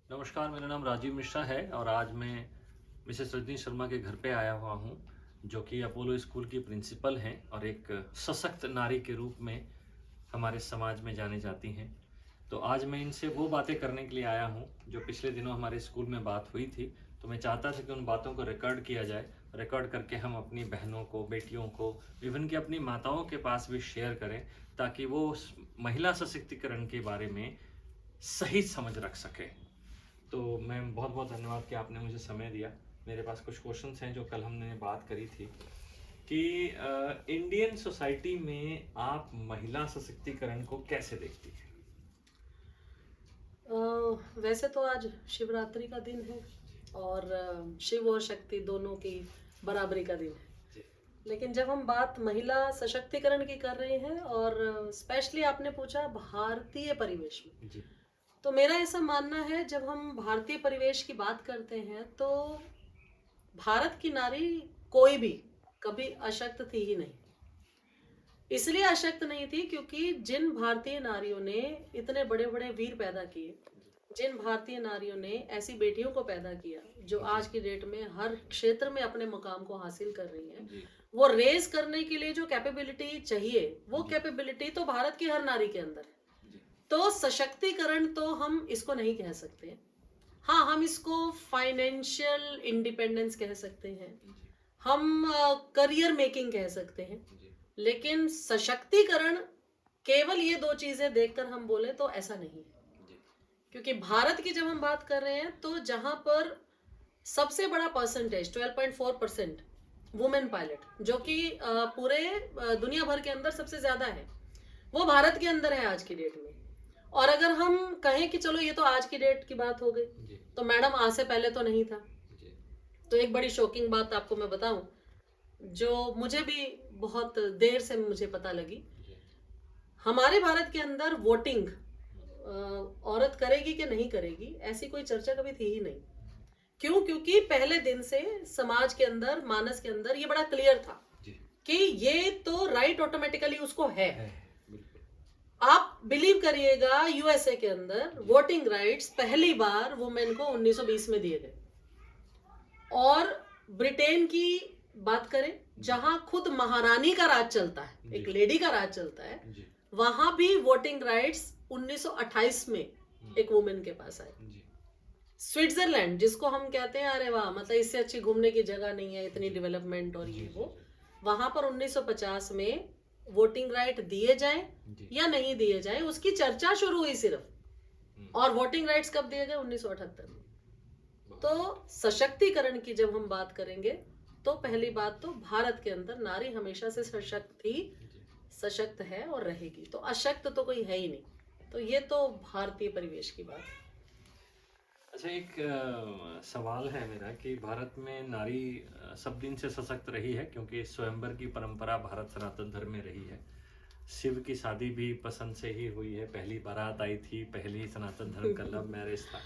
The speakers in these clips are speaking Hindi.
नमस्कार, मेरा नाम राजीव मिश्रा है और आज मैं मिसेस रजनी शर्मा के घर पे आया हुआ हूँ, जो कि अपोलो स्कूल की प्रिंसिपल हैं और एक सशक्त नारी के रूप में हमारे समाज में जानी जाती हैं। तो आज मैं इनसे वो बातें करने के लिए आया हूँ, जो पिछले दिनों हमारे स्कूल में बात हुई थी। तो मैं चाहता था कि उन बातों को रिकॉर्ड किया जाए, रिकॉर्ड करके हम अपनी बहनों को, बेटियों को, इवन कि अपनी माताओं के पास भी शेयर करें, ताकि वो उस महिला सशक्तिकरण के बारे में सही समझ रख सकें। तो मैम बहुत-बहुत धन्यवाद कि आपने मुझे समय दिया। मेरे पास कुछ क्वेश्चंस हैं जो कल हमने बात करी थी कि इंडियन सोसाइटी में आप महिला सशक्तिकरण को कैसे देखती हैं? वैसे तो आज शिवरात्रि का दिन है और शिव और शक्ति दोनों की बराबरी का दिन है। जी, लेकिन जब हम बात महिला सशक्तिकरण की कर रहे हैं और स्पेशली आपने पूछा भारतीय परिवेश में, जी, तो मेरा ऐसा मानना है जब हम भारतीय परिवेश की बात करते हैं तो भारत की नारी कोई भी कभी अशक्त थी ही नहीं। इसलिए अशक्त नहीं थी क्योंकि जिन भारतीय नारियों ने इतने बड़े बड़े वीर पैदा किए, जिन भारतीय नारियों ने ऐसी बेटियों को पैदा किया जो जी, आज की डेट में हर क्षेत्र में अपने मुकाम को हासिल कर रही हैं, जी, वो रेस करने के लिए जो कैपेबिलिटी चाहिए वो जी, कैपेबिलिटी तो भारत की हर नारी के अंदर है। जी, तो सशक्तिकरण तो हम इसको नहीं कह सकते। हाँ, हम इसको फाइनेंशियल इंडिपेंडेंस कह सकते हैं, जी, हम करियर मेकिंग कह सकते हैं। जी, लेकिन सशक्तिकरण केवल ये दो चीजें देखकर हम बोले तो ऐसा नहीं है। जी, क्योंकि भारत की जब हम बात कर रहे हैं तो जहां पर सबसे बड़ा परसेंटेज 12.4% वुमेन पायलट, जो जी, कि पूरे दुनिया भर के अंदर सबसे ज्यादा है, वो भारत के अंदर है आज की डेट में। और अगर हम कहें कि चलो ये तो आज की डेट की बात हो गई, जी, तो मैडम आज से पहले तो नहीं था। जी, तो एक बड़ी शॉकिंग बात आपको मैं बताऊं, जो मुझे भी बहुत देर से मुझे पता लगी। जी, हमारे भारत के अंदर वोटिंग औरत करेगी कि नहीं करेगी ऐसी कोई चर्चा कभी थी ही नहीं। क्यों? क्योंकि पहले दिन से समाज के अंदर, मानस के अंदर ये बड़ा क्लियर था जी, कि ये तो राइट ऑटोमेटिकली उसको है। है, बिल्कुल। आप बिलीव करिएगा, यूएसए के अंदर जी, वोटिंग राइट्स पहली बार वुमेन को 1920 में दिए गए। और ब्रिटेन की बात करें, जी, जहां खुद महारानी का राज चलता है, एक जी, लेडी का राज चलता है, जी, वहां भी वोटिंग राइट्स 1928 में हुँ, एक वुमेन के पास आए। जी, स्विट्जरलैंड, जिसको हम कहते हैं अरे वाह, मतलब इससे अच्छी घूमने की जगह नहीं है, इतनी जी, डेवलपमेंट और जी, ये जी, वो, जी, वहां पर 1950 में वोटिंग राइट दिए जाएं जी, या नहीं दिए जाएं उसकी चर्चा शुरू हुई सिर्फ। हुँ, और वोटिंग राइट्स कब दिए गए? 1978 में। तो बहुत बढ़िया। सशक्तिकरण की जब हम बात करेंगे तो पहली बात तो भारत के अंदर नारी हमेशा से सशक्त थी, जी। सशक्त है और रहेगी, तो अशक्त तो कोई है ही नहीं। तो ये तो भारतीय परिवेश की बात है। अच्छा, एक सवाल है मेरा कि भारत में नारी सब दिन से सशक्त रही है, क्योंकि स्वयंवर की परंपरा भारत सनातन धर्म में रही है। शिव की शादी भी पसंद से ही हुई है, पहली बारात आई थी, पहले ही सनातन धर्म का लव मैरिज था।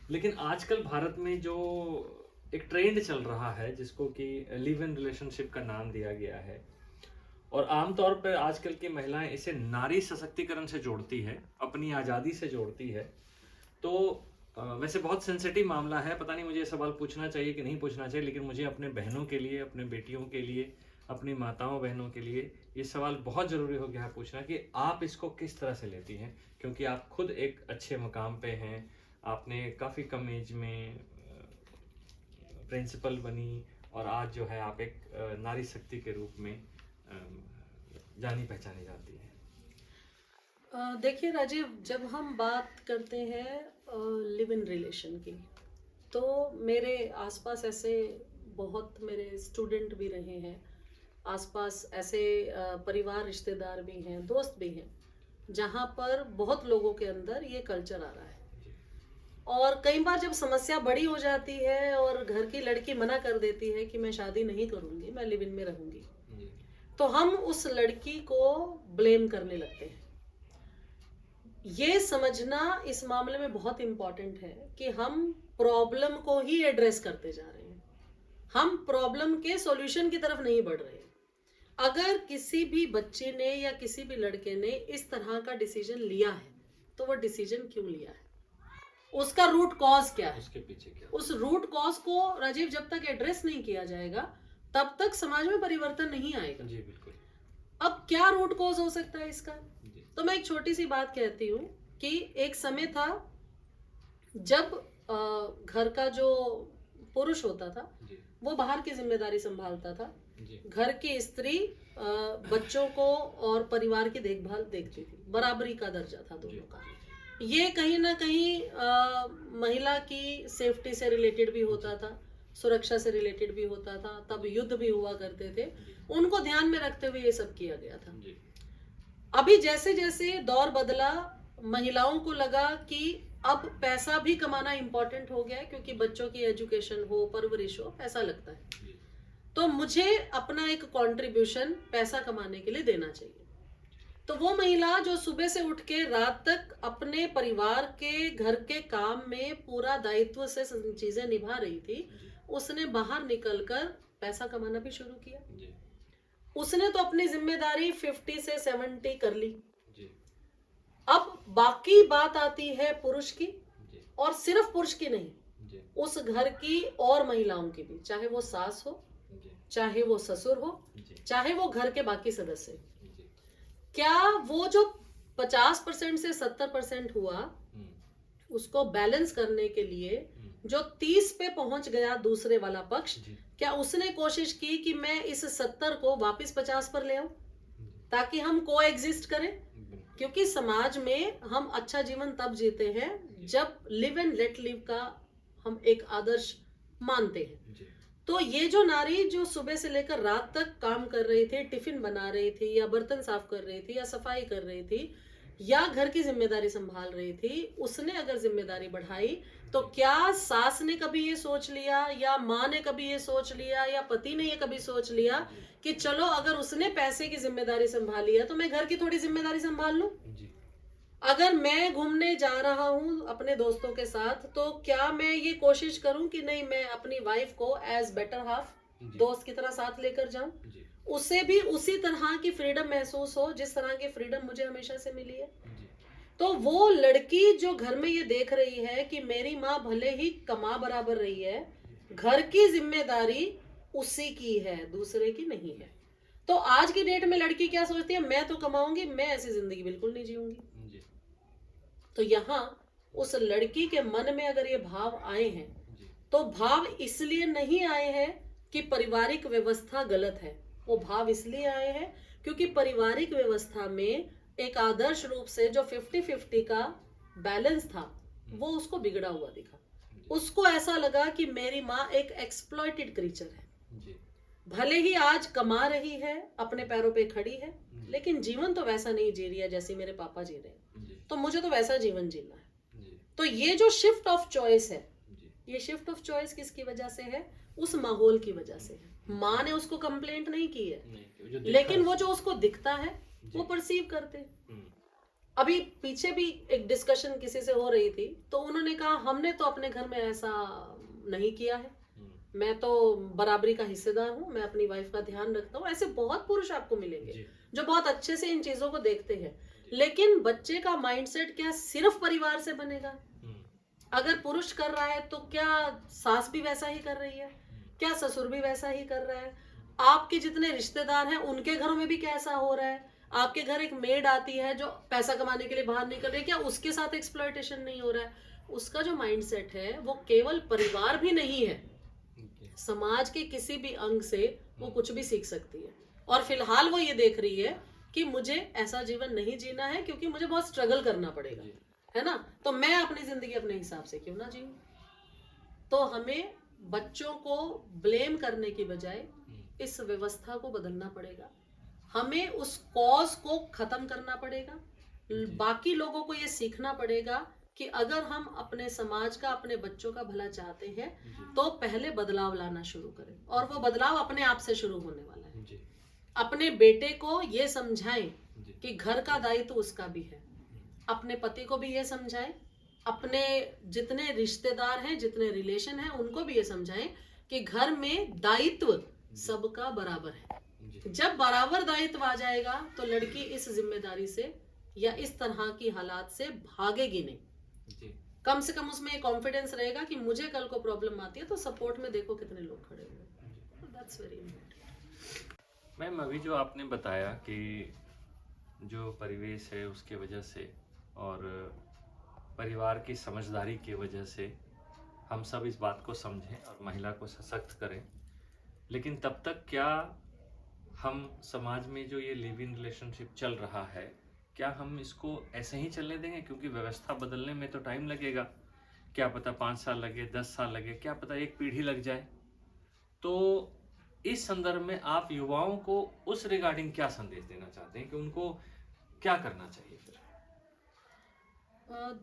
लेकिन आजकल भारत में जो एक ट्रेंड चल रहा है, जिसको कि लिव इन रिलेशनशिप का नाम दिया गया है, और आमतौर पर आजकल की महिलाएं इसे नारी सशक्तिकरण से जोड़ती है, अपनी आज़ादी से जोड़ती है। तो वैसे बहुत सेंसिटिव मामला है, पता नहीं मुझे ये सवाल पूछना चाहिए कि नहीं पूछना चाहिए, लेकिन मुझे अपने बहनों के लिए, अपने बेटियों के लिए, अपनी माताओं बहनों के लिए ये सवाल बहुत ज़रूरी हो गया है पूछना कि आप इसको किस तरह से लेती हैं? क्योंकि आप खुद एक अच्छे मकाम पे हैं, आपने काफ़ी कम एज में प्रिंसिपल बनी, और आज जो है आप एक नारी शक्ति के रूप में जानी पहचानी जाती हैं। देखिए राजीव, जब हम बात करते हैं लिव इन रिलेशन की, तो मेरे आसपास ऐसे बहुत मेरे स्टूडेंट भी रहे हैं, आसपास ऐसे परिवार रिश्तेदार भी हैं, दोस्त भी हैं, जहाँ पर बहुत लोगों के अंदर ये कल्चर आ रहा है। जी, और कई बार जब समस्या बड़ी हो जाती है और घर की लड़की मना कर देती है कि मैं शादी नहीं करूंगी, मैं लिव इन में रहूंगी, जी, तो हम उस लड़की को ब्लेम करने लगते हैं। ये समझना इस मामले में बहुत इंपॉर्टेंट है कि हम प्रॉब्लम को ही एड्रेस करते जा रहे हैं, हम प्रॉब्लम के सॉल्यूशन की तरफ नहीं बढ़ रहे हैं। अगर किसी भी बच्चे ने या किसी भी लड़के ने इस तरह का डिसीजन लिया है, तो वो डिसीजन क्यों लिया है, उसका रूट कॉज क्या है, उसके पीछे क्या? उस रूट कॉज को राजीव जब तक एड्रेस नहीं किया जाएगा तब तक समाज में परिवर्तन नहीं आएगा। जी बिल्कुल। अब क्या रूट कॉज हो सकता है इसका? जी तो मैं एक छोटी सी बात कहती हूँ कि एक समय था जब घर का जो पुरुष होता था जी वो बाहर की जिम्मेदारी संभालता था, जी घर की स्त्री बच्चों को और परिवार की देखभाल देखती थी, बराबरी का दर्जा था जी दोनों का। जी ये कहीं ना कहीं महिला की सेफ्टी से रिलेटेड भी होता था, सुरक्षा से रिलेटेड भी होता था, तब युद्ध भी हुआ करते थे, जी उनको ध्यान में रखते हुए ये सब किया गया था। जी अभी जैसे जैसे दौर बदला, महिलाओं को लगा कि अब पैसा भी कमाना इंपॉर्टेंट हो गया है, क्योंकि बच्चों की एजुकेशन हो, परवरिश हो, ऐसा लगता है, जी तो मुझे अपना एक कंट्रीब्यूशन पैसा कमाने के लिए देना चाहिए। तो वो महिला जो सुबह से उठ के रात तक अपने परिवार के घर के काम में पूरा दायित्व से चीजें निभा रही थी, जी उसने बाहर निकलकर पैसा कमाना भी शुरू किया। जी उसने तो अपनी जिम्मेदारी 50 से 70 कर ली। जी अब बाकी बात आती है पुरुष की, जी और सिर्फ पुरुष की नहीं, जी उस घर की और महिलाओं की भी, चाहे वो सास हो, जी चाहे वो ससुर हो, जी चाहे वो घर के बाकी सदस्य। जी क्या वो जो 50% से 70% हुआ, उसको बैलेंस करने के लिए जो 30 पे पहुंच गया दूसरे वाला पक्ष, जी क्या उसने कोशिश की कि मैं इस 70 को वापस 50 पर ले आऊं ताकि हम को एग्जिस्ट करें? बिल्कुल। क्योंकि समाज में हम अच्छा जीवन तब जीते हैं जब लिव एंड लेट लिव का हम एक आदर्श मानते हैं। जी तो ये जो नारी जो सुबह से लेकर रात तक काम कर रही थी, टिफिन बना रही थी या बर्तन साफ कर रही थी या सफाई कर रही थी या घर की जिम्मेदारी संभाल रही थी, उसने अगर जिम्मेदारी बढ़ाई तो क्या सास ने कभी ये सोच लिया या माँ ने कभी ये सोच लिया या पति ने ये कभी सोच लिया कि चलो अगर उसने पैसे की जिम्मेदारी संभाली है तो मैं घर की थोड़ी जिम्मेदारी संभाल लूं? जी अगर मैं घूमने जा रहा हूं अपने दोस्तों के साथ तो क्या मैं ये कोशिश करूं कि नहीं, मैं अपनी वाइफ को एज बेटर हाफ जी दोस्त की तरह साथ लेकर जाऊं, जी उसे भी उसी तरह की फ्रीडम महसूस हो जिस तरह की फ्रीडम मुझे हमेशा से मिली है। जी तो वो लड़की जो घर में ये देख रही है कि मेरी माँ भले ही कमा बराबर रही है, घर की जिम्मेदारी उसी की है, दूसरे की नहीं है। तो आज की डेट में लड़की क्या सोचती है, मैं तो कमाऊंगी, मैं ऐसी जिंदगी बिल्कुल नहीं जीऊंगी। जी तो यहाँ उस लड़की के मन में अगर ये भाव आए हैं जी तो भाव इसलिए नहीं आए हैं कि पारिवारिक व्यवस्था गलत है, वो भाव इसलिए आए हैं क्योंकि पारिवारिक व्यवस्था में एक आदर्श रूप से जो 50-50 का बैलेंस था वो उसको बिगड़ा हुआ दिखा। उसको ऐसा लगा कि मेरी माँ एक एक्सप्लॉइटेड क्रीचर है, जी भले ही आज कमा रही है, अपने पैरों पे खड़ी है, लेकिन जीवन तो वैसा नहीं जी रही है जैसे मेरे पापा जी रहे हैं, जी तो मुझे तो वैसा जीवन जीना है। जी तो ये जो शिफ्ट ऑफ चॉइस है, जी ये शिफ्ट ऑफ चॉइस किसकी वजह से है? उस माहौल की वजह से है। माँ ने उसको कंप्लेंट नहीं की है, नहीं जो दिखता लेकिन है। वो जो उसको दिखता है वो जी। परसीव करते हैं। हम्म, अभी पीछे भी एक डिस्कशन किसी से हो रही थी तो उन्होंने कहा हमने तो अपने घर में ऐसा नहीं किया है, मैं तो बराबरी का हिस्सेदार हूँ, मैं अपनी वाइफ का ध्यान रखता हूँ। ऐसे बहुत पुरुष आपको मिलेंगे जी जो बहुत अच्छे से इन चीजों को देखते हैं, लेकिन बच्चे का माइंडसेट क्या सिर्फ परिवार से बनेगा? अगर पुरुष कर रहा है तो क्या सास भी वैसा ही कर रही है? क्या ससुर भी वैसा ही कर रहा है? आपके जितने रिश्तेदार हैं उनके घरों में भी क्या ऐसा हो रहा है? आपके घर एक मेड आती है जो पैसा कमाने के लिए बाहर निकल रही है, क्या उसके साथ एक्सप्लॉयटेशन नहीं हो रहा है? उसका जो माइंडसेट है वो केवल परिवार भी नहीं है, जी समाज के किसी भी अंग से वो कुछ भी सीख सकती है। और फिलहाल वो ये देख रही है कि मुझे ऐसा जीवन नहीं जीना है क्योंकि मुझे बहुत स्ट्रगल करना पड़ेगा, जी है ना? तो मैं अपनी जिंदगी अपने हिसाब से क्यों ना जीऊं? तो हमें बच्चों को ब्लेम करने की बजाय इस व्यवस्था को बदलना पड़ेगा, हमें उस कॉज को खत्म करना पड़ेगा। बाकी लोगों को ये सीखना पड़ेगा कि अगर हम अपने समाज का, अपने बच्चों का भला चाहते हैं तो पहले बदलाव लाना शुरू करें, और वो बदलाव अपने आप से शुरू होने वाला है। जी अपने बेटे को ये समझाएं जी कि घर का दायित्व उसका भी है, अपने पति को भी ये समझाएं, अपने जितने रिश्तेदार हैं, जितने रिलेशन हैं, उनको भी ये समझाएं कि घर में दायित्व सबका बराबर है। जी जब बराबर दायित्व आ जाएगा तो लड़की इस जिम्मेदारी से या इस तरह की हालात से भागेगी नहीं। जी कम से कम उसमें कॉन्फिडेंस रहेगा कि मुझे कल को प्रॉब्लम आती है तो सपोर्ट में देखो कितने लोग खड़े हुए हैं। That's very important. मैम, अभी जो आपने बताया कि जो परिवेश है उसके वजह से और परिवार की समझदारी की वजह से हम सब इस बात को समझें और महिला को सशक्त करें, लेकिन तब तक क्या हम समाज में जो ये लिव इन रिलेशनशिप चल रहा है, क्या हम इसको ऐसे ही चलने देंगे? क्योंकि व्यवस्था बदलने में तो टाइम लगेगा, क्या पता 5 साल लगे, 10 साल लगे, क्या पता एक पीढ़ी लग जाए। तो इस संदर्भ में आप युवाओं को उस रिगार्डिंग क्या संदेश देना चाहते हैं कि उनको क्या करना चाहिए फिर?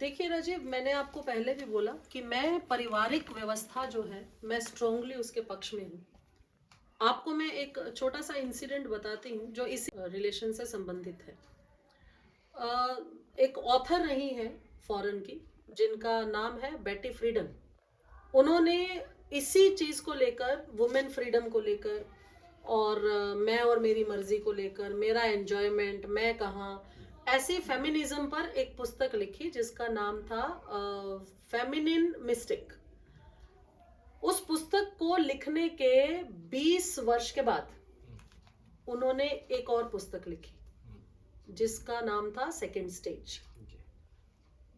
देखिए राजीव, मैंने आपको पहले भी बोला कि मैं पारिवारिक व्यवस्था जो है मैं स्ट्रांगली उसके पक्ष में हूँ। आपको मैं एक छोटा सा इंसिडेंट बताती हूँ जो इस रिलेशन से संबंधित है। एक ऑथर रही है फॉरेन की, जिनका नाम है बेटी फ्रीडन। उन्होंने इसी चीज को लेकर, वुमेन फ्रीडम को लेकर और मैं और मेरी मर्जी को लेकर, मेरा एंजॉयमेंट, मैं कहाँ, ऐसी फेमिनिज्म पर एक पुस्तक लिखी जिसका नाम था फेमिनिन मिस्टिक। उस पुस्तक को लिखने के 20 वर्ष के बाद उन्होंने एक और पुस्तक लिखी जिसका नाम था सेकंड स्टेज।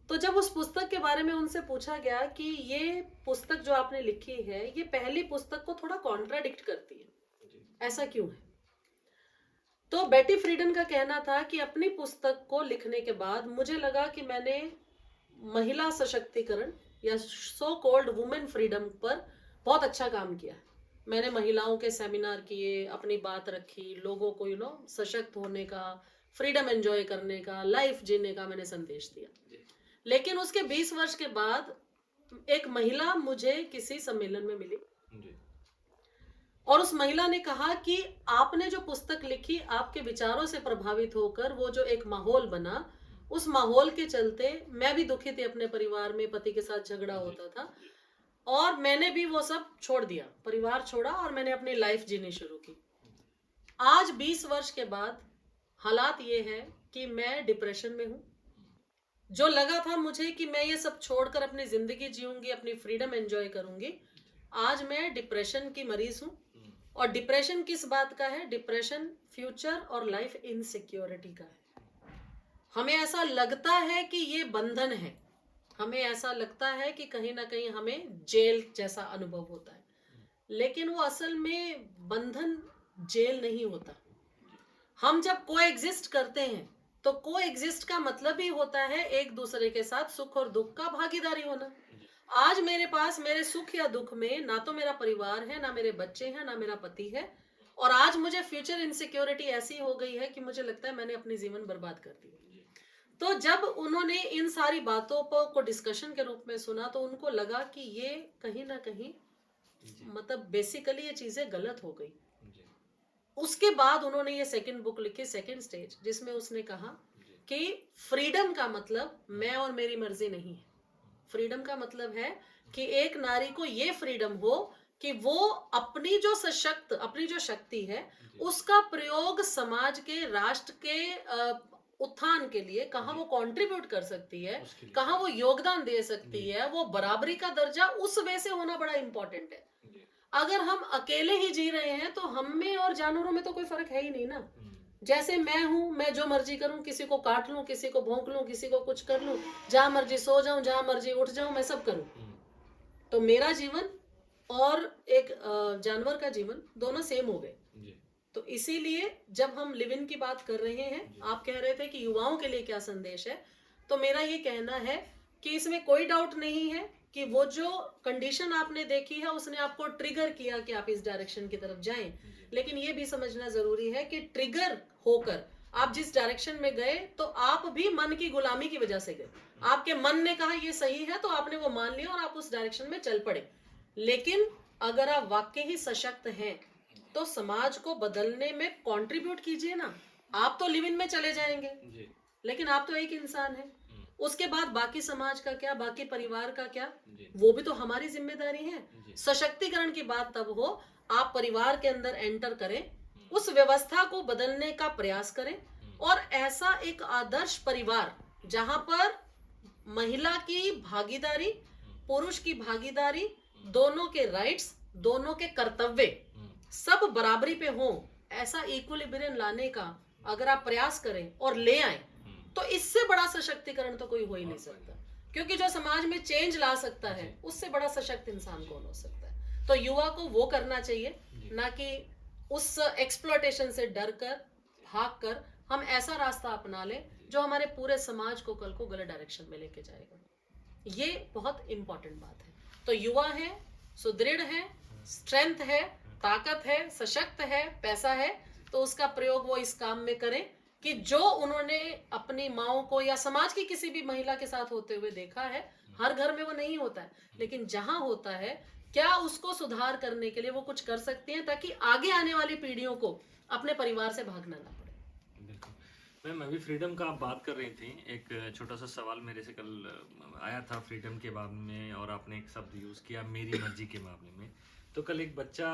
तो जब उस पुस्तक के बारे में उनसे पूछा गया कि ये पुस्तक जो आपने लिखी है ये पहली पुस्तक को थोड़ा कॉन्ट्राडिक्ट करती है, ऐसा क्यों है? तो बेटी फ्रीडन का कहना था कि अपनी पुस्तक को लिखने के बाद मुझे लगा कि मैंने महिला सशक्तिकरण या सो कॉल्ड वुमेन फ्रीडम पर बहुत अच्छा काम किया। मैंने महिलाओं के सेमिनार किए, अपनी बात रखी, लोगों को सशक्त होने का, फ्रीडम एंजॉय करने का, लाइफ जीने का मैंने संदेश दिया। लेकिन उसके 20 वर्ष के बाद एक महिला मुझे किसी सम्मेलन में मिली और उस महिला ने कहा कि आपने जो पुस्तक लिखी, आपके विचारों से प्रभावित होकर वो जो एक माहौल बना, उस माहौल के चलते मैं भी दुखी थी। अपने परिवार में पति के साथ झगड़ा होता था और मैंने भी वो सब छोड़ दिया, परिवार छोड़ा और मैंने अपनी लाइफ जीनी शुरू की। आज 20 वर्ष के बाद हालात ये है कि मैं डिप्रेशन में हूं। जो लगा था मुझे कि मैं ये सब छोड़कर अपनी जिंदगी जीऊंगी, अपनी फ्रीडम एंजॉय करूंगी, आज मैं डिप्रेशन की मरीज हूं। और डिप्रेशन किस बात का है? डिप्रेशन फ्यूचर और लाइफ इनसिक्योरिटी का है। हमें ऐसा लगता है कि ये बंधन है, हमें ऐसा लगता है कि कहीं ना कहीं हमें जेल जैसा अनुभव होता है, लेकिन वो असल में बंधन जेल नहीं होता। हम जब कोएग्जिस्ट करते हैं तो कोएग्जिस्ट का मतलब ही होता है एक दूसरे के साथ सुख और दुख का भागीदारी होना। आज मेरे पास मेरे सुख या दुख में ना तो मेरा परिवार है, ना मेरे बच्चे हैं, ना मेरा पति है, और आज मुझे फ्यूचर इनसिक्योरिटी ऐसी हो गई है कि मुझे लगता है मैंने अपनी जीवन बर्बाद कर दी। तो जब उन्होंने इन सारी बातों को डिस्कशन के रूप में सुना तो उनको लगा कि ये कहीं ना कहीं मतलब बेसिकली ये चीजें गलत हो गई। उसके बाद उन्होंने ये सेकंड बुक लिखी, सेकंड स्टेज, जिसमें उसने कहा कि फ्रीडम का मतलब मैं और मेरी मर्जी नहीं है। फ्रीडम का मतलब है कि एक नारी को ये फ्रीडम हो कि वो अपनी जो शक्ति है उसका प्रयोग समाज के, राष्ट्र के उत्थान के लिए कहाँ वो कंट्रीब्यूट कर सकती है, कहाँ वो योगदान दे सकती है। वो बराबरी का दर्जा उस वे से होना बड़ा इंपॉर्टेंट है। अगर हम अकेले ही जी रहे हैं तो हम में और जानवरों में तो कोई फर्क है ही नहीं ना। जैसे मैं हूं, मैं जो मर्जी करूं, किसी को काट लूं, किसी को भौंक लूं, किसी को कुछ कर लूं, जहां मर्जी सो जाऊं, जहां मर्जी उठ जाऊं, मैं सब करूं। तो मेरा जीवन और एक जानवर का जीवन दोनों सेम हो गए। तो इसीलिए जब हम लिव इन की बात कर रहे हैं, आप कह रहे थे कि युवाओं के लिए क्या संदेश है, तो मेरा ये कहना है कि इसमें कोई डाउट नहीं है कि वो जो कंडीशन आपने देखी है उसने आपको ट्रिगर किया कि आप इस डायरेक्शन की तरफ जाएं। लेकिन ये भी समझना जरूरी है कि ट्रिगर होकर आप जिस डायरेक्शन में गए तो आप भी मन की गुलामी की वजह से गए। आपके मन ने कहा ये सही है तो आपने वो मान लिया और आप उस डायरेक्शन में चल पड़े। लेकिन अगर आप वाकई ही सशक्त हैं तो समाज को बदलने में कंट्रीब्यूट कीजिए ना। आप तो लिव इन में चले जाएंगे, लेकिन आप तो एक इंसान है। उसके बाद बाकी समाज का क्या, बाकी परिवार का क्या, वो भी तो हमारी जिम्मेदारी है। सशक्तिकरण की बात तब हो आप परिवार के अंदर एंटर करें, उस व्यवस्था को बदलने का प्रयास करें और ऐसा एक आदर्श परिवार जहां पर महिला की भागीदारी, पुरुष की भागीदारी, दोनों के राइट्स, दोनों के कर्तव्य सब बराबरी पे हो, ऐसा इक्विलिब्रियम लाने का अगर आप प्रयास करें और ले आए, तो इससे बड़ा सशक्तिकरण तो कोई हो ही नहीं सकता। क्योंकि जो समाज में चेंज ला सकता है, उससे बड़ा सशक्त इंसान कौन हो सकता है। तो युवा को वो करना चाहिए, ना कि उस एक्सप्लॉयटेशन से डर कर, भाग कर हम ऐसा रास्ता अपना लें जो हमारे पूरे समाज को कल को गलत डायरेक्शन में लेके जाएगा। ये बहुत इंपॉर्टेंट बात है। तो युवा है, सुदृढ़ है, स्ट्रेंथ है, ताकत है, सशक्त है, पैसा है, तो उसका प्रयोग वो इस काम में करें कि जो उन्होंने अपनी माओ को या समाज की किसी भी महिला के साथ होते हुए देखा है। हर घर में वो नहीं होता है, लेकिन जहां होता है, क्या उसको सुधार करने के लिए वो कुछ कर सकती हैं, ताकि आगे आने वाली पीढ़ियों को अपने परिवार से भागना ना पड़े। बिल्कुल मैम, अभी फ्रीडम का आप बात कर रही थी, एक छोटा सा सवाल मेरे से कल आया था फ्रीडम के बारे में, और आपने एक शब्द यूज़ किया मेरी मर्जी के मामले में। तो कल एक बच्चा,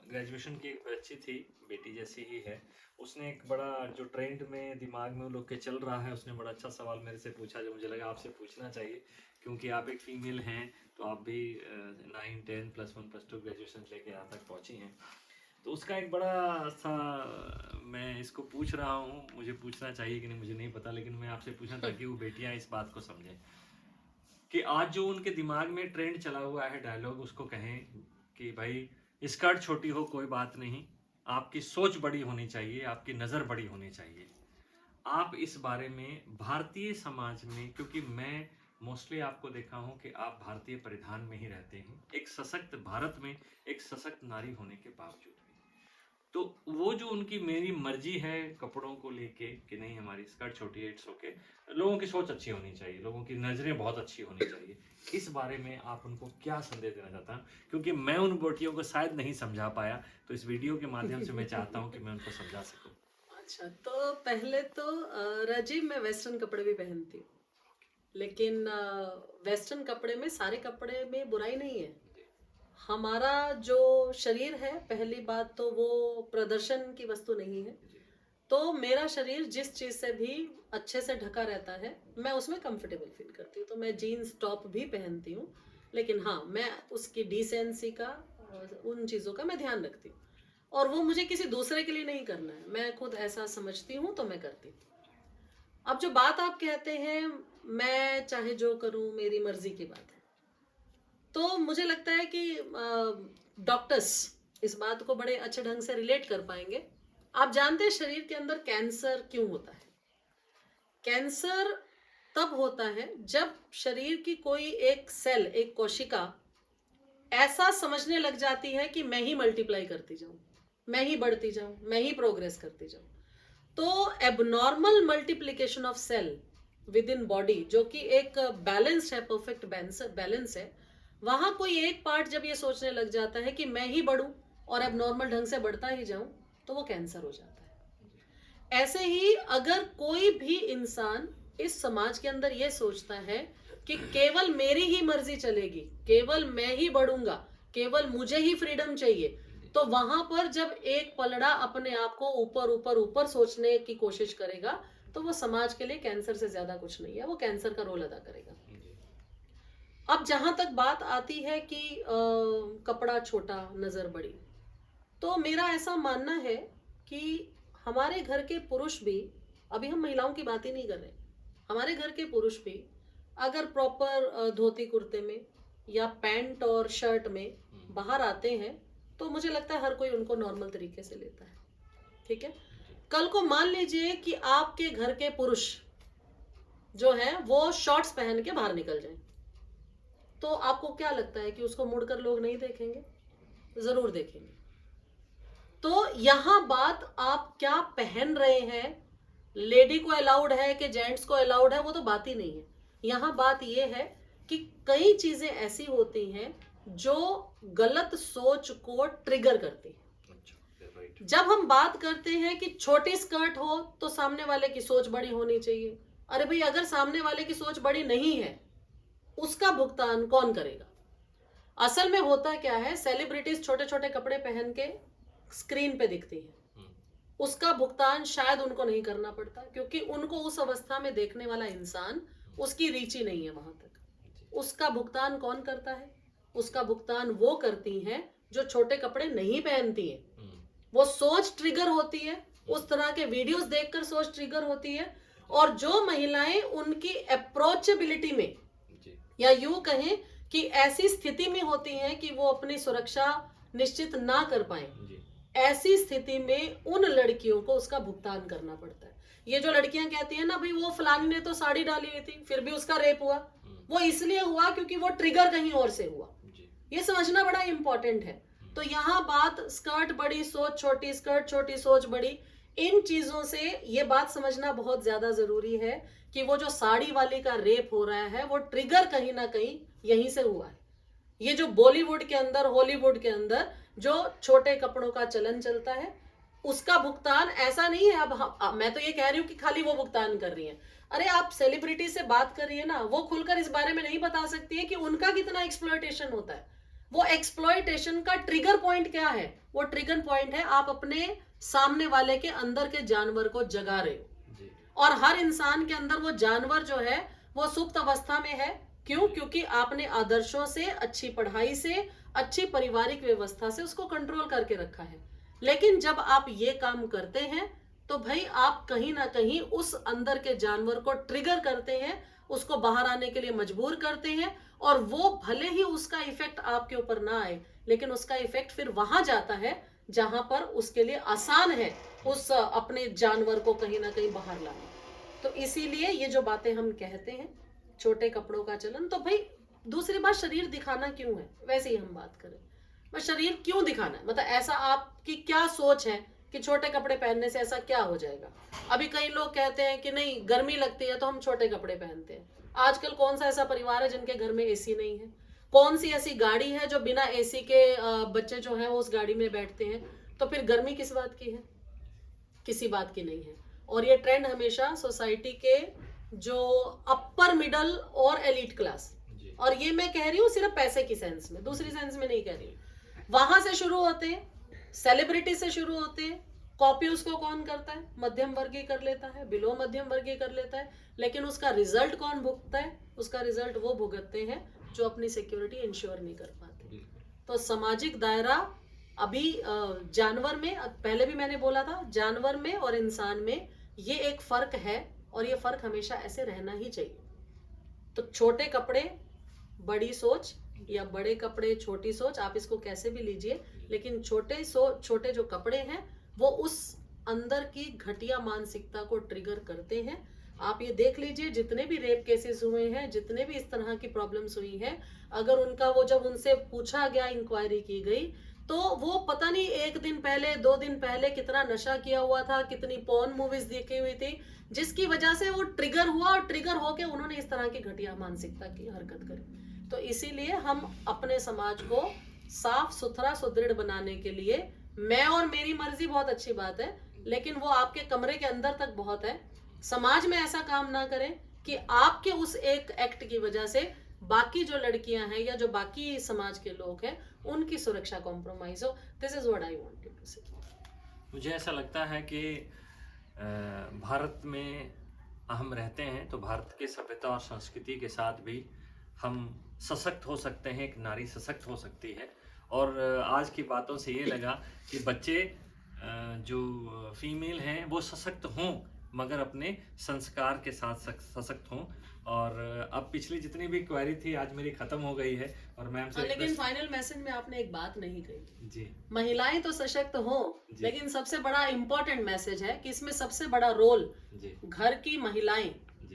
ग्रेजुएशन की एक बच्ची थी, बेटी जैसी ही है, उसने एक बड़ा जो ट्रेंड में दिमाग में उन लोग के चल रहा है, उसने बड़ा अच्छा सवाल मेरे से पूछा जो मुझे लगा आपसे पूछना चाहिए, क्योंकि आप एक फीमेल हैं, तो आप भी 9, 10, +1, +2 ग्रेजुएशन लेके यहाँ तक पहुँची हैं। तो उसका एक बड़ा सा, मैं इसको पूछ रहा हूँ, मुझे पूछना चाहिए कि नहीं मुझे नहीं पता, लेकिन मैं आपसे पूछना ताकि वो बेटियाँ इस बात को समझें कि आज जो उनके दिमाग में ट्रेंड चला हुआ है, डायलॉग, उसको कहें कि भाई स्कर्ट छोटी हो कोई बात नहीं, आपकी सोच बड़ी होनी चाहिए, आपकी नज़र बड़ी होनी चाहिए। आप इस बारे में भारतीय समाज में, क्योंकि मैं मोस्टली आपको देखा हूं कि आप भारतीय परिधान में ही रहते हैं, एक सशक्त भारत में एक सशक्त नारी होने के बावजूद भी, तो वो जो उनकी मेरी मर्जी है कपड़ों को लेके कि नहीं हमारी स्कर्ट छोटी है, इट्स ओके, लोगों की सोच अच्छी होनी चाहिए, लोगों की नज़रें बहुत अच्छी होनी चाहिए, इस बारे में आप उनको क्या संदेश देना चाहता हूँ? क्योंकि मैं उन बेटियों को शायद नहीं समझा पाया, तो इस वीडियो के माध्यम से मैं चाहता हूँ कि मैं उनको समझा सकूँ। अच्छा, तो पहले तो राजीव, मैं वेस्टर्न कपड़े भी पहनती हूँ, लेकिन वेस्टर्न कपड़े में, सारे कपड़े में बुराई नहीं है। हमारा जो शरीर है, पहली बात तो वो प्रदर्शन की वस्तु नहीं है। तो मेरा शरीर जिस चीज से भी अच्छे से ढका रहता है, मैं उसमें कंफर्टेबल फील करती हूँ। तो मैं जीन्स टॉप भी पहनती हूँ, लेकिन हाँ, मैं उसकी डिसेंसी का, उन चीज़ों का मैं ध्यान रखती हूँ, और वो मुझे किसी दूसरे के लिए नहीं करना है, मैं खुद ऐसा समझती हूँ तो मैं करती हूँ। अब जो बात आप कहते हैं, मैं चाहे जो करूँ मेरी मर्जी की बात है, तो मुझे लगता है कि डॉक्टर्स इस बात को बड़े अच्छे ढंग से रिलेट कर पाएंगे। आप जानते हैं शरीर के अंदर कैंसर क्यों होता है? कैंसर तब होता है जब शरीर की कोई एक सेल, एक कोशिका ऐसा समझने लग जाती है कि मैं ही मल्टीप्लाई करती जाऊं, मैं ही बढ़ती जाऊं, मैं ही प्रोग्रेस करती जाऊं। तो abnormal multiplication of cell within body, जो कि एक बैलेंस है, परफेक्ट बैलेंस है, वहां कोई एक पार्ट जब ये सोचने लग जाता है कि मैं ही बढ़ूं और एबनॉर्मल ढंग से बढ़ता ही जाऊं, तो वो कैंसर हो जाता है। ऐसे ही अगर कोई भी इंसान इस समाज के अंदर ये सोचता है कि केवल मेरी ही मर्जी चलेगी, केवल मैं ही बढ़ूंगा, केवल मुझे ही फ्रीडम चाहिए, तो वहां पर जब एक पलड़ा अपने आप को ऊपर ऊपर ऊपर सोचने की कोशिश करेगा, तो वो समाज के लिए कैंसर से ज्यादा कुछ नहीं है, वो कैंसर का रोल अदा करेगा। अब जहां तक बात आती है कि कपड़ा छोटा नजर बड़ी, तो मेरा ऐसा मानना है कि हमारे घर के पुरुष भी, अभी हम महिलाओं की बात ही नहीं कर रहे, हमारे घर के पुरुष भी अगर प्रॉपर धोती कुर्ते में या पैंट और शर्ट में बाहर आते हैं, तो मुझे लगता है हर कोई उनको नॉर्मल तरीके से लेता है। ठीक है, कल को मान लीजिए कि आपके घर के पुरुष जो है वो शॉर्ट्स पहन के बाहर निकल जाए, तो आपको क्या लगता है कि उसको मुड़कर लोग नहीं देखेंगे? जरूर देखेंगे। तो यहां बात आप क्या पहन रहे हैं, लेडी को अलाउड है कि जेंट्स को अलाउड है, वो तो बात ही नहीं है। यहां बात यह है कि कई चीजें ऐसी होती हैं जो गलत सोच को ट्रिगर करती है। जब हम बात करते हैं कि छोटी स्कर्ट हो तो सामने वाले की सोच बड़ी होनी चाहिए, अरे भाई, अगर सामने वाले की सोच बड़ी नहीं है, उसका भुगतान कौन करेगा? असल में होता क्या है, सेलिब्रिटीज छोटे छोटे कपड़े पहन के स्क्रीन पे दिखती है, उसका भुगतान शायद उनको नहीं करना पड़ता, क्योंकि उनको उस अवस्था में देखने वाला इंसान उसकी रीच ही नहीं है वहां तक। उसका भुगतान कौन करता है? उसका भुगतान वो करती हैं जो छोटे कपड़े नहीं पहनती है। वो सोच ट्रिगर होती है, उस तरह के वीडियोस देखकर सोच ट्रिगर होती है। और जो महिलाएं उनकी अप्रोचेबिलिटी में, या यूं कहें कि ऐसी स्थिति में होती हैं कि वो अपनी सुरक्षा निश्चित ना कर पाए, ऐसी स्थिति में उन लड़कियों को उसका भुगतान करना पड़ता है। ये जो लड़कियां कहती हैं ना, भाई वो फलानी ने तो साड़ी डाली हुई थी फिर भी उसका रेप हुआ, वो इसलिए हुआ क्योंकि वो ट्रिगर कहीं और से हुआ। ये समझना बड़ा इंपॉर्टेंट है। तो यहाँ बात स्कर्ट बड़ी सोच छोटी, स्कर्ट छोटी सोच बड़ी, इन चीजों से ये बात समझना बहुत ज्यादा जरूरी है कि वो जो साड़ी वाली का रेप हो रहा है वो ट्रिगर कहीं ना कहीं यहीं से हुआ है। ये जो बॉलीवुड के अंदर, हॉलीवुड के अंदर जो छोटे कपड़ों का चलन चलता है, उसका भुगतान ऐसा नहीं है। अब मैं तो ये कह रही हूँ कि खाली वो भुगतान कर रही है। अरे आप सेलिब्रिटी से बात कर रही है ना, वो खुलकर इस बारे में नहीं बता सकती है कि उनका कितना एक्सप्लॉयटेशन होता है। वो एक्सप्लॉयटेशन का ट्रिगर पॉइंट क्या है? वो ट्रिगर पॉइंट है आप अपने सामने वाले के अंदर के जानवर को जगा रहे हो। और हर इंसान के अंदर वो जानवर जो है वो सुप्त अवस्था में है। क्यों? क्योंकि आपने आदर्शों से, अच्छी पढ़ाई से, अच्छी पारिवारिक व्यवस्था से उसको कंट्रोल करके रखा है। लेकिन जब आप ये काम करते हैं तो भाई आप कहीं ना कहीं उस अंदर के जानवर को ट्रिगर करते हैं, उसको बाहर आने के लिए मजबूर करते हैं। और वो भले ही उसका इफेक्ट आपके ऊपर ना आए, लेकिन उसका इफेक्ट फिर वहां जाता है जहां पर उसके लिए आसान है उस अपने जानवर को कहीं ना कहीं बाहर लाना। तो इसीलिए ये जो बातें हम कहते हैं, छोटे कपड़ों का चलन, तो भाई दूसरी बात, शरीर दिखाना क्यों है? वैसे ही हम बात करें, बस शरीर क्यों दिखाना है? मतलब ऐसा आपकी क्या सोच है कि छोटे कपड़े पहनने से ऐसा क्या हो जाएगा? अभी कई लोग कहते हैं कि नहीं, गर्मी लगती है तो हम छोटे कपड़े पहनते हैं। आजकल कौन सा ऐसा परिवार है जिनके घर में एसी नहीं है? कौन सी ऐसी गाड़ी है जो बिना एसी के बच्चे जो हैं वो उस गाड़ी में बैठते हैं? तो फिर गर्मी किस बात की है? किसी बात की नहीं है। और ये ट्रेंड हमेशा सोसाइटी के जो अपर मिडल और एलिट क्लास, और ये मैं कह रही हूँ सिर्फ पैसे की सेंस में, दूसरी सेंस में नहीं कह रही हूँ, वहां से शुरू होते हैं, सेलिब्रिटी से शुरू होते हैं। कॉपी उसको कौन करता है? मध्यम वर्गीय कर लेता है, बिलो मध्यम वर्गीय कर लेता है। लेकिन उसका रिजल्ट कौन भुगतता है? उसका रिजल्ट वो भुगतते हैं जो अपनी सिक्योरिटी इंश्योर नहीं कर पाते। तो सामाजिक दायरा अभी जानवर में, पहले भी मैंने बोला था, जानवर में और इंसान में ये एक फर्क है, और ये फर्क हमेशा ऐसे रहना ही चाहिए। तो छोटे कपड़े बड़ी सोच, या बड़े कपड़े छोटी सोच, आप इसको कैसे भी लीजिए, लेकिन छोटे जो कपड़े हैं वो उस अंदर की घटिया मानसिकता को ट्रिगर करते हैं। आप ये देख लीजिए, जितने भी रेप केसेस हुए हैं, जितने भी इस तरह की प्रॉब्लम्स हुई हैं, अगर उनका वो जब उनसे पूछा गया, इंक्वायरी की गई, तो वो पता नहीं 1 दिन पहले 2 दिन पहले कितना नशा किया हुआ था, कितनी पॉर्न मूवीज देखी हुई थी, जिसकी वजह से वो ट्रिगर हुआ, और ट्रिगर होके उन्होंने इस तरह की घटिया मानसिकता की हरकत करी। तो इसीलिए हम अपने समाज को साफ सुथरा, सुदृढ़ बनाने के लिए, मैं और मेरी मर्जी बहुत अच्छी बात है, लेकिन वो आपके कमरे के अंदर तक बहुत है। समाज में ऐसा काम ना करें कि आपके उस एक एक्ट की वजह से बाकी जो लड़कियां हैं या जो बाकी समाज के लोग हैं उनकी सुरक्षा कॉम्प्रोमाइज हो। This is what I wanted to say. मुझे ऐसा लगता है कि भारत में हम रहते हैं तो भारत की सभ्यता और संस्कृति के साथ भी हम सशक्त हो सकते हैं, एक नारी सशक्त हो सकती है। और आज की बातों से ये लगा कि बच्चे जो फीमेल हैं वो सशक्त हों, मगर अपने संस्कार के साथ सशक्त हों। और अब पिछली जितनी भी क्वेरी थी आज मेरी खत्म हो गई है। और मैम से लेकिन फाइनल मैसेज में आपने एक बात नहीं कही जी, महिलाएं तो सशक्त हो, लेकिन सबसे बड़ा इंपॉर्टेंट मैसेज है कि इसमें सबसे बड़ा रोल घर की महिलाएं,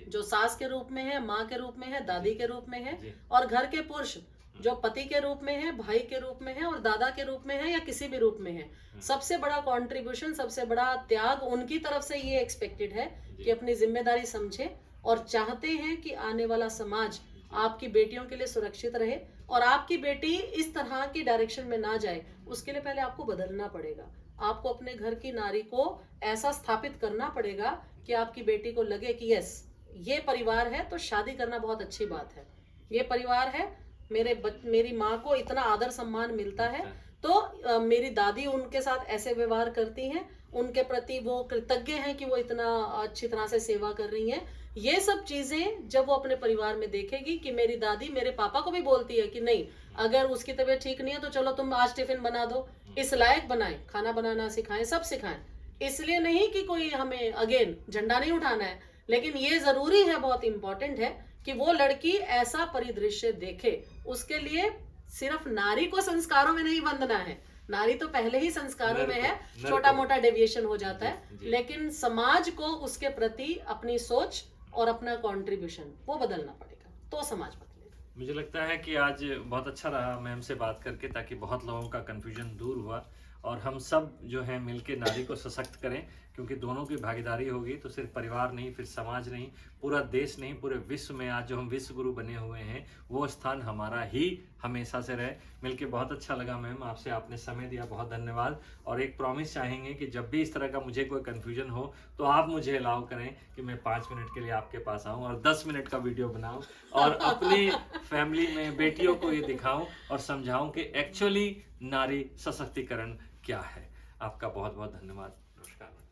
जो सास के रूप में है, माँ के रूप में है, दादी के रूप में है, और घर के पुरुष जो पति के रूप में है, भाई के रूप में है, और दादा के रूप में है, या किसी भी रूप में है। सबसे बड़ा कंट्रीब्यूशन, सबसे बड़ा त्याग उनकी तरफ से ये एक्सपेक्टेड है कि अपनी जिम्मेदारी समझे और चाहते हैं कि आने वाला समाज आपकी बेटियों के लिए सुरक्षित रहे, और आपकी बेटी इस तरह की डायरेक्शन में ना जाए। उसके लिए पहले आपको बदलना पड़ेगा। आपको अपने घर की नारी को ऐसा स्थापित करना पड़ेगा कि आपकी बेटी को लगे कि यस, ये परिवार है तो शादी करना बहुत अच्छी बात है, ये परिवार है, मेरी माँ को इतना आदर सम्मान मिलता है, तो मेरी दादी उनके साथ ऐसे व्यवहार करती हैं, उनके प्रति वो कृतज्ञ हैं कि वो इतना अच्छी तरह से सेवा कर रही हैं। ये सब चीजें जब वो अपने परिवार में देखेगी कि मेरी दादी मेरे पापा को भी बोलती है कि नहीं, अगर उसकी तबीयत ठीक नहीं है तो चलो तुम आज टिफिन बना दो, इस लायक बनाएं, खाना बनाना सिखाएं, सब सिखाएं। इसलिए नहीं कि कोई हमें अगेन झंडा नहीं उठाना है, लेकिन ये जरूरी है, बहुत इंपॉर्टेंट है कि वो लड़की ऐसा परिदृश्य देखे। उसके लिए सिर्फ नारी को संस्कारों में नहीं बंधना है, नारी तो पहले ही संस्कारों में है, छोटा मोटा डेविएशन हो जाता है, लेकिन समाज को उसके प्रति अपनी सोच और अपना कंट्रीब्यूशन वो बदलना पड़ेगा, तो समाज बदलेगा। मुझे लगता है कि आज बहुत अच्छा रहा मैम से बात करके, ताकि बहुत लोगों का कन्फ्यूजन दूर हुआ और हम सब जो है मिलके नारी को सशक्त करें, क्योंकि दोनों की भागीदारी होगी तो सिर्फ परिवार नहीं, फिर समाज नहीं, पूरा देश नहीं, पूरे विश्व में आज जो हम विश्व गुरु बने हुए हैं वो स्थान हमारा ही हमेशा से रहे। मिलके बहुत अच्छा लगा मैम आपसे, आपने समय दिया, बहुत धन्यवाद। और एक प्रॉमिस चाहेंगे कि जब भी इस तरह का मुझे कोई कन्फ्यूजन हो तो आप मुझे अलाउ करें कि मैं 5 मिनट के लिए आपके पास आऊँ और 10 मिनट का वीडियो बनाऊँ और अपनी फैमिली में बेटियों को ये दिखाऊं और समझाऊं कि एक्चुअली नारी सशक्तिकरण क्या है। आपका बहुत बहुत धन्यवाद। नमस्कार।